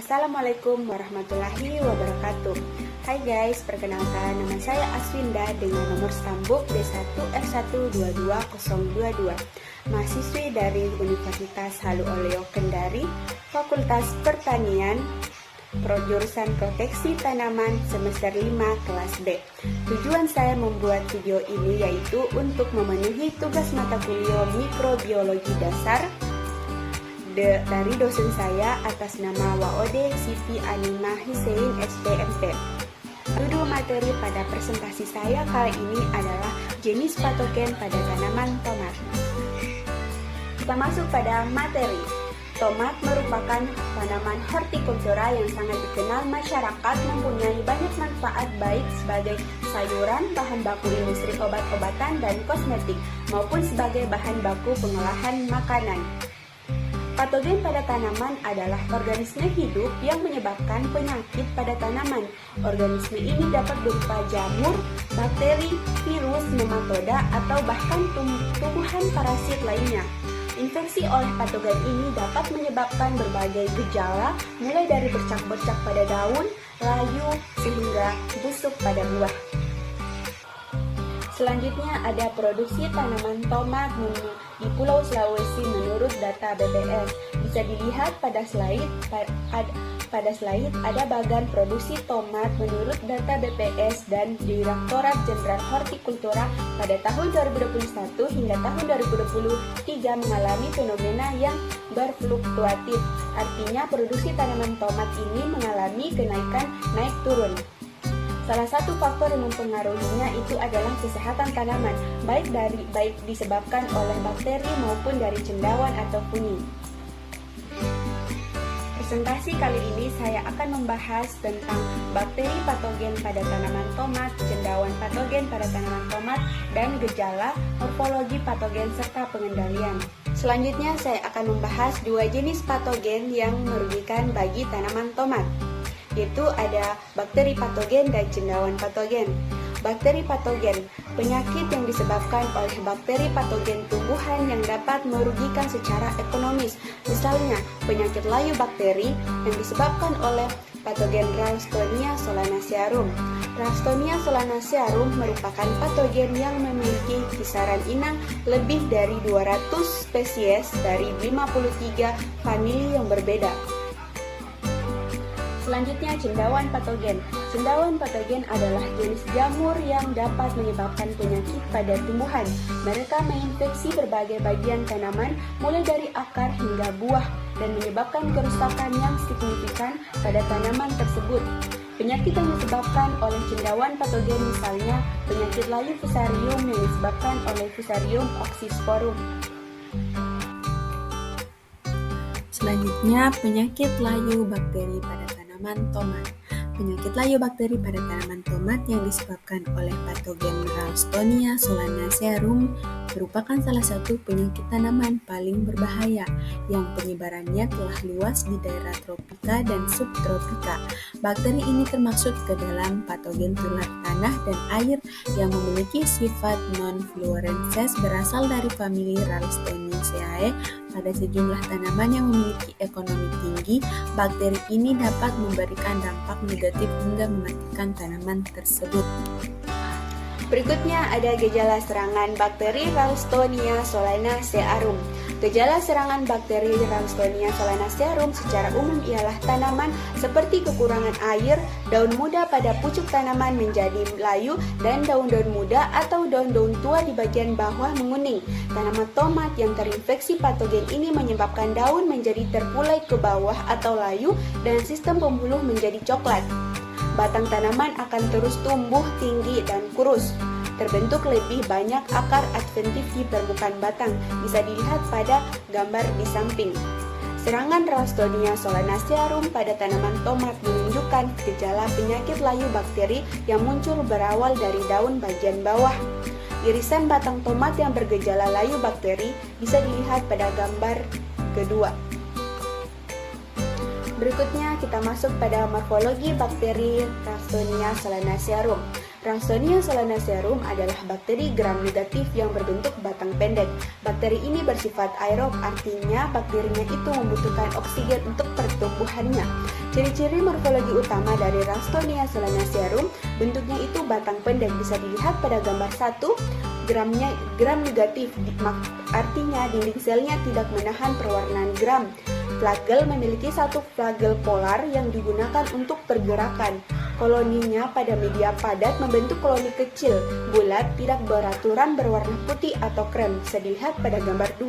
Assalamualaikum warahmatullahi wabarakatuh. Hai guys, perkenalkan nama saya Aswinda dengan nomor stambuk D1R1222022, mahasiswi dari Universitas Halu Oleo Kendari, Fakultas Pertanian, jurusan Proteksi Tanaman semester 5 kelas B. Tujuan saya membuat video ini yaitu untuk memenuhi tugas mata kuliah mikrobiologi dasar dari dosen saya atas nama Waode Siti Animah Hussein SPMP. Judul materi pada presentasi saya kali ini adalah jenis patogen pada tanaman tomat. Kita masuk pada materi. Tomat merupakan tanaman hortikultura yang sangat dikenal masyarakat, mempunyai banyak manfaat baik sebagai sayuran, bahan baku industri obat-obatan dan kosmetik, maupun sebagai bahan baku pengolahan makanan. Patogen pada tanaman adalah organisme hidup yang menyebabkan penyakit pada tanaman. Organisme ini dapat berupa jamur, bakteri, virus, nematoda, atau bahkan tumbuhan parasit lainnya. Infeksi oleh patogen ini dapat menyebabkan berbagai gejala, mulai dari bercak-bercak pada daun, layu, sehingga busuk pada buah. Selanjutnya ada produksi tanaman tomat di Pulau Sulawesi menurut data BPS. Bisa dilihat pada slide. Pada slide ada bagan produksi tomat menurut data BPS dan Direktorat Jenderal Hortikultura pada tahun 2021 hingga tahun 2023 mengalami fenomena yang berfluktuatif. Artinya produksi tanaman tomat ini mengalami kenaikan naik turun. Salah satu faktor yang mempengaruhinya itu adalah kesehatan tanaman, baik disebabkan oleh bakteri maupun dari cendawan atau fungi. Presentasi kali ini saya akan membahas tentang bakteri patogen pada tanaman tomat, cendawan patogen pada tanaman tomat, dan gejala morfologi patogen serta pengendalian. Selanjutnya saya akan membahas dua jenis patogen yang merugikan bagi tanaman tomat, yaitu ada bakteri patogen dan cendawan patogen. Bakteri patogen, penyakit yang disebabkan oleh bakteri patogen tumbuhan yang dapat merugikan secara ekonomis. Misalnya, penyakit layu bakteri yang disebabkan oleh patogen Ralstonia solanacearum. Ralstonia solanacearum merupakan patogen yang memiliki kisaran inang lebih dari 200 spesies dari 53 famili yang berbeda. Selanjutnya, cendawan patogen. Cendawan patogen adalah jenis jamur yang dapat menyebabkan penyakit pada tumbuhan. Mereka menginfeksi berbagai bagian tanaman, mulai dari akar hingga buah, dan menyebabkan kerusakan yang signifikan pada tanaman tersebut. Penyakit yang disebabkan oleh cendawan patogen misalnya penyakit layu fusarium yang disebabkan oleh Fusarium oxysporum. Selanjutnya, penyakit layu bakteri pada tanaman tomat. Penyakit layu bakteri pada tanaman tomat yang disebabkan oleh patogen Ralstonia solanacearum merupakan salah satu penyakit tanaman paling berbahaya yang penyebarannya telah luas di daerah tropika dan subtropika. Bakteri ini termasuk ke dalam patogen tular tanah dan air yang memiliki sifat non-fluoresens berasal dari famili Ralstoniaceae. Pada sejumlah tanaman yang memiliki ekonomi tinggi, bakteri ini dapat memberikan dampak negatif hingga mematikan tanaman tersebut. Berikutnya ada gejala serangan bakteri Ralstonia solanacearum. Gejala serangan bakteri Ralstonia solanacearum secara umum ialah tanaman seperti kekurangan air, daun muda pada pucuk tanaman menjadi layu, dan daun-daun muda atau daun-daun tua di bagian bawah menguning. Tanaman tomat yang terinfeksi patogen ini menyebabkan daun menjadi terpulai ke bawah atau layu dan sistem pembuluh menjadi coklat. Batang tanaman akan terus tumbuh tinggi dan kurus. Terbentuk lebih banyak akar adventif di permukaan batang, bisa dilihat pada gambar di samping. Serangan Ralstonia solanacearum pada tanaman tomat menunjukkan gejala penyakit layu bakteri yang muncul berawal dari daun bagian bawah. Irisan batang tomat yang bergejala layu bakteri bisa dilihat pada gambar kedua. Berikutnya kita masuk pada morfologi bakteri Ralstonia solanacearum. Ralstonia solanacearum adalah bakteri gram negatif yang berbentuk batang pendek. Bakteri ini bersifat aerob, artinya bakterinya itu membutuhkan oksigen untuk pertumbuhannya. Ciri-ciri morfologi utama dari Ralstonia solanacearum, bentuknya itu batang pendek, bisa dilihat pada gambar 1. Gram negatif, artinya dinding selnya tidak menahan perwarnaan gram. Flagel memiliki satu flagel polar yang digunakan untuk pergerakan. Koloninya pada media padat membentuk koloni kecil, bulat, tidak beraturan, berwarna putih atau krem, bisa dilihat pada gambar 2.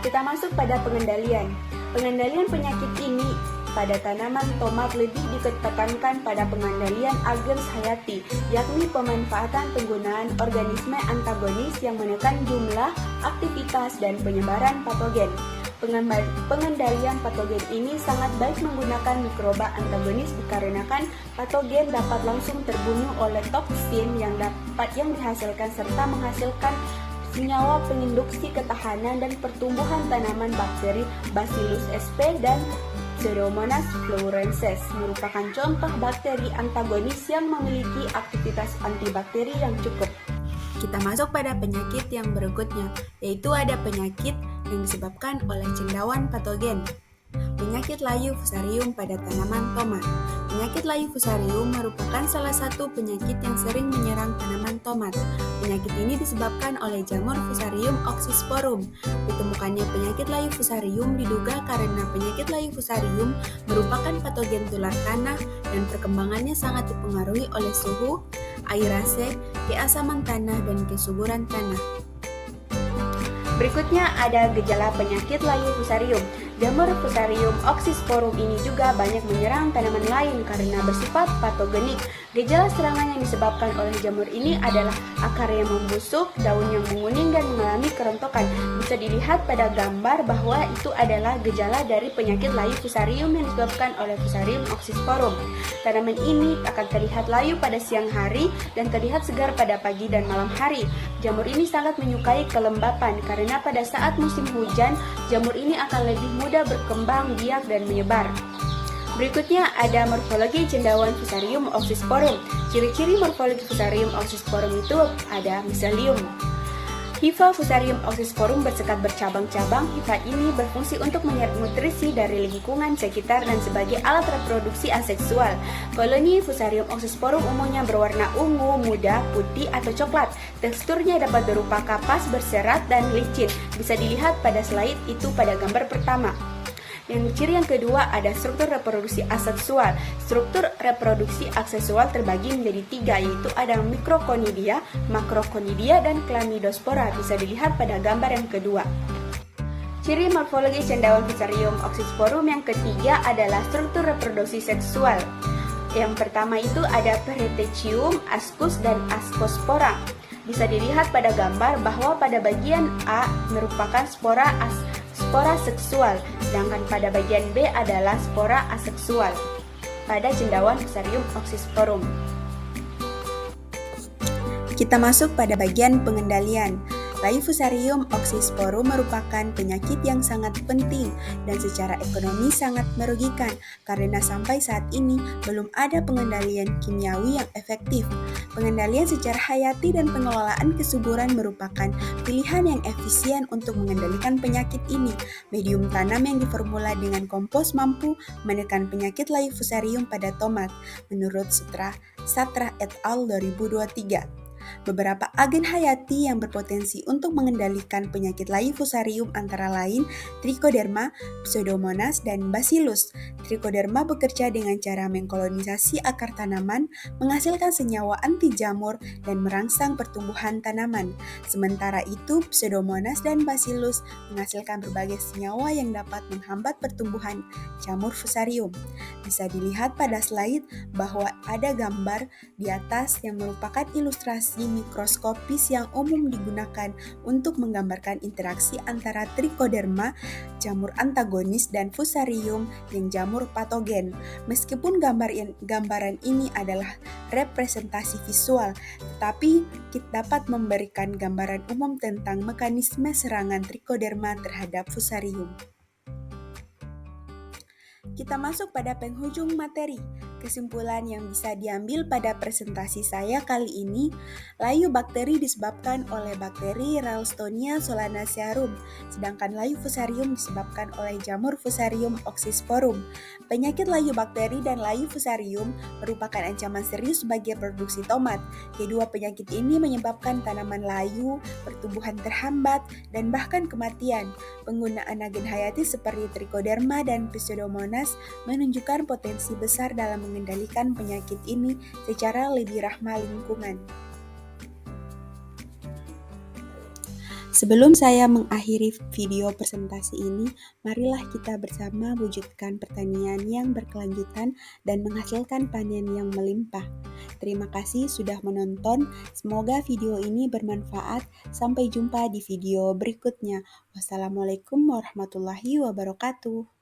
Kita masuk pada pengendalian. Pengendalian penyakit ini pada tanaman tomat lebih ditekankan pada pengendalian agens hayati, yakni pemanfaatan penggunaan organisme antagonis yang menekan jumlah, aktivitas, dan penyebaran patogen. Pengendalian patogen ini sangat baik menggunakan mikroba antagonis dikarenakan patogen dapat langsung terbunuh oleh toksin yang dihasilkan serta menghasilkan senyawa penginduksi ketahanan dan pertumbuhan tanaman bakteri Bacillus sp dan Pseudomonas flourensis merupakan contoh bakteri antagonis yang memiliki aktivitas antibakteri yang cukup. Kita masuk pada penyakit yang berikutnya, yaitu ada penyakit yang disebabkan oleh cendawan patogen. Penyakit layu fusarium pada tanaman tomat. Penyakit layu fusarium merupakan salah satu penyakit yang sering menyerang tanaman tomat. Penyakit ini disebabkan oleh jamur Fusarium oxysporum. Ditemukannya penyakit layu fusarium diduga karena penyakit layu fusarium merupakan patogen tular tanah dan perkembangannya sangat dipengaruhi oleh suhu, airase, keasaman tanah, dan kesuburan tanah. Berikutnya ada gejala penyakit layu fusarium. Jamur Fusarium oxysporum ini juga banyak menyerang tanaman lain karena bersifat patogenik. Gejala serangan yang disebabkan oleh jamur ini adalah akar yang membusuk, daun yang menguning, dan mengalami kerontokan. Bisa dilihat pada gambar bahwa itu adalah gejala dari penyakit layu fusarium yang disebabkan oleh Fusarium oxysporum. Tanaman ini akan terlihat layu pada siang hari dan terlihat segar pada pagi dan malam hari. Jamur ini sangat menyukai kelembapan karena pada saat musim hujan, jamur ini akan lebih mudah berkembang biak dan menyebar. Berikutnya ada morfologi cendawan Fusarium oxysporum. Ciri-ciri morfologi Fusarium oxysporum itu ada miselium. Hifa Fusarium oxysporum bersekat bercabang-cabang. Hifa ini berfungsi untuk menyerap nutrisi dari lingkungan sekitar dan sebagai alat reproduksi aseksual. Koloni Fusarium oxysporum umumnya berwarna ungu, muda, putih, atau coklat. Teksturnya dapat berupa kapas, berserat, dan licin. Bisa dilihat pada slide itu pada gambar pertama. Ciri yang kedua ada struktur reproduksi aseksual. Struktur reproduksi aseksual terbagi menjadi 3, yaitu ada mikrokonidia, makrokonidia, dan chlamydospora. Bisa dilihat pada gambar yang kedua. Ciri morfologi cendawan Fusarium oxysporum yang ketiga adalah struktur reproduksi seksual. Yang pertama itu ada peritecium, ascus, dan ascospora. Bisa dilihat pada gambar bahwa pada bagian A merupakan spora seksual, sedangkan pada bagian B adalah spora aseksual pada cendawan Fusarium oxysporum. Kita masuk pada bagian pengendalian. Layu Fusarium oxysporum merupakan penyakit yang sangat penting dan secara ekonomi sangat merugikan karena sampai saat ini belum ada pengendalian kimiawi yang efektif. Pengendalian secara hayati dan pengelolaan kesuburan merupakan pilihan yang efisien untuk mengendalikan penyakit ini. Medium tanam yang diformula dengan kompos mampu menekan penyakit layu Fusarium pada tomat, menurut Satra et al. 2023. Beberapa agen hayati yang berpotensi untuk mengendalikan penyakit layu Fusarium antara lain Trichoderma, Pseudomonas, dan Bacillus. Trichoderma bekerja dengan cara mengkolonisasi akar tanaman, menghasilkan senyawa anti jamur, dan merangsang pertumbuhan tanaman. Sementara itu, Pseudomonas dan Bacillus menghasilkan berbagai senyawa yang dapat menghambat pertumbuhan jamur Fusarium. Bisa dilihat pada slide bahwa ada gambar di atas yang merupakan ilustrasi mikroskopis yang umum digunakan untuk menggambarkan interaksi antara Trichoderma, jamur antagonis, dan Fusarium yang jamur patogen. Meskipun gambaran ini adalah representasi visual, tetapi kita dapat memberikan gambaran umum tentang mekanisme serangan Trichoderma terhadap Fusarium. Kita masuk pada penghujung materi. Kesimpulan yang bisa diambil pada presentasi saya kali ini, layu bakteri disebabkan oleh bakteri Ralstonia solanacearum, sedangkan layu fusarium disebabkan oleh jamur Fusarium oxysporum. Penyakit layu bakteri dan layu fusarium merupakan ancaman serius bagi produksi tomat. Kedua penyakit ini menyebabkan tanaman layu, pertumbuhan terhambat, dan bahkan kematian. Penggunaan agen hayati seperti Trichoderma dan Pseudomonas menunjukkan potensi besar dalam mengendalikan penyakit ini secara lebih ramah lingkungan. Sebelum saya mengakhiri video presentasi ini, marilah kita bersama wujudkan pertanian yang berkelanjutan dan menghasilkan panen yang melimpah. Terima kasih sudah menonton. Semoga video ini bermanfaat. Sampai jumpa di video berikutnya. Wassalamualaikum warahmatullahi wabarakatuh.